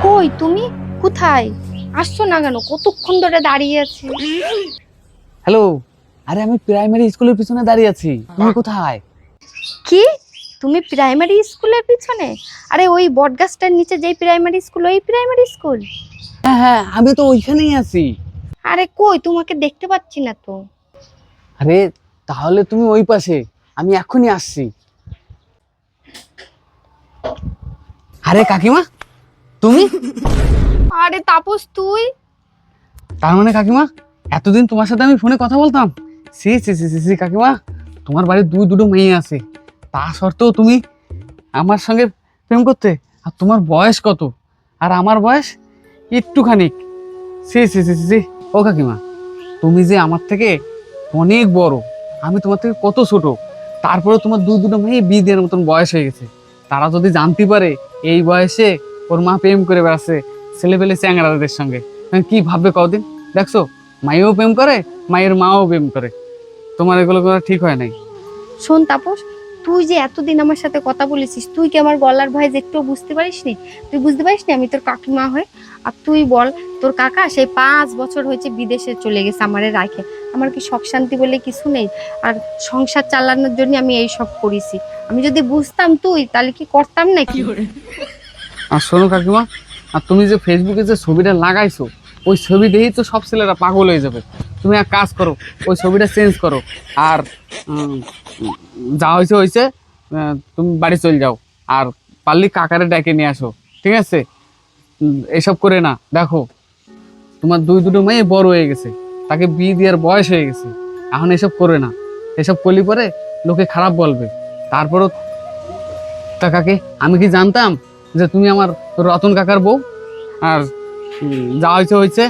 কই তুমি? কোথায় আসছো না কেন? কতক্ষণ ধরে দাঁড়িয়ে আছি। হ্যালো, আরে আমি প্রাইমারি স্কুলের পিছনে দাঁড়িয়ে আছি। তুমি কোথায়? কি? তুমি প্রাইমারি স্কুলের পিছনে? আরে ওই বটগাছটার নিচে যেই প্রাইমারি স্কুল, ওই প্রাইমারি স্কুল? হ্যাঁ হ্যাঁ, আমি তো ওইখানেই আছি। আরে কই, তোমাকে দেখতে পাচ্ছি না তো। আরে তাহলে তুমি ওই পাশে, আমি এখনই আসছি। আরে কাকিমা, তুমি? আরে তাপস তুই? তার মানে কাকিমা, এতদিন তোমার সাথে আমি ফোনে কথা বলতাম। সি সি সি সি সি কাকিমা, তোমার বাড়ির দুটো মেয়ে আছে, তা সত্ত্বেও তুমি আমার সঙ্গে প্রেম করতে? আর তোমার বয়স কত? আর আমার বয়স একটুখানিক। সি সি সি সি সি। ও কাকিমা, তুমি যে আমার থেকে অনেক বড়, আমি তোমার থেকে কত ছোট, তারপরে তোমার দুটো মেয়ে বিয়ে দেওয়ার মতন বয়স হয়ে গেছে। তারা যদি জানতে পারে এই বয়সে ওর মা প্রেম করে বেড়াচ্ছে ছেলেপেলে চ্যাংড়াদের সঙ্গে, কি ভাববে কদিন? দেখছো, মাইও প্রেম করে, মায়ের মাও প্রেম করে। তোমার এগুলো করা ঠিক হয় নাই। শোন তাপস, তুই যে এতদিন আমার সাথে কথা বলেছিস, তুই কি আমার গলার ভয়েস একটু বুঝতে পারিসনি? তুই বুঝতে পারিসনি আমি তোর কাকিমা হই? আর তুই বল, তোর কাকা সেই 5 বছর হয়েছে বিদেশে চলে গেছে আমারে রাখে। আমার কি শখ শান্তি বলে কিছু নেই? আর সংসার চালানোর জন্য আমি এই সব করেছি। আমি যদি বুঝতাম তুই, তাহলে কি করতাম নাকি? আর শোনো কাকিমা, আর তুমি যে ফেসবুকে যে ছবিটা লাগাইছো, ওই ছবি দেখেই তো সব ছেলেরা পাগল হয়ে যাবে। তুমি এক কাজ করো, ওই ছবিটা চেঞ্জ করো। আর যা হয়েছে হয়েছে, তুমি বাড়ি চলে যাও। আর পারলি কাকারে ডেকে নিয়ে আসো, ঠিক আছে? এসব করে না। দেখো, তোমার দুটো মেয়ে বড় হয়ে গেছে, তাকে বিয়ে দেওয়ার বয়স হয়ে গেছে। এখন এসব করে না। এসব করলি পরে লোকে খারাপ বলবে। তারপরও তা কাকে, আমি কি জানতাম যে তুমি আমার রতন কাকার বউ? আর যা হয়েছে হয়েছে,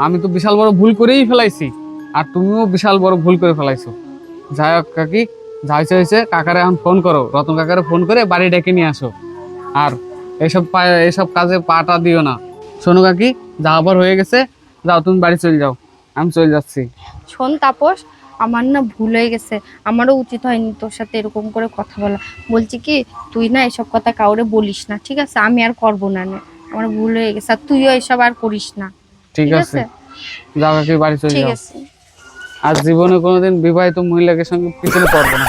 আমি তো বিশাল বড় ভুল করেই ফেলাইছি, আর তুমিও বিশাল বড় ভুল করে ফেলাইছো। যাই হোক কাকি, যা হয়েছে হয়েছে, কাকারে এখন ফোন করো, রতন কাকারে ফোন করে বাড়ি ডেকে নিয়ে আসো। আর এসব কাজে পাটা দিও না। শোনো কাকি, যা আবার হয়ে গেছে, যাও তুমি বাড়ি চলে যাও, আমি চলে যাচ্ছি। শোন তাপস, আমার না ভুল হয়ে গেছে। আমারও উচিত হয়নি তোর সাথে এরকম করে কথা বলা। বলছি কি, তুই না এসব কথা কাউরে বলিস না, ঠিক আছে? আমি আর করবো না নে। আমার ভুল হয়ে গেছে, আর তুইও এসব আর করিস না, ঠিক ঠিক আছে, আছে? যাও কাকি, বাড়ি চলে ঠিক যাও। আছে। আর জীবনে কোনোদিন বিবাহিত মহিলাকে সঙ্গে পিছনে পড়বো না।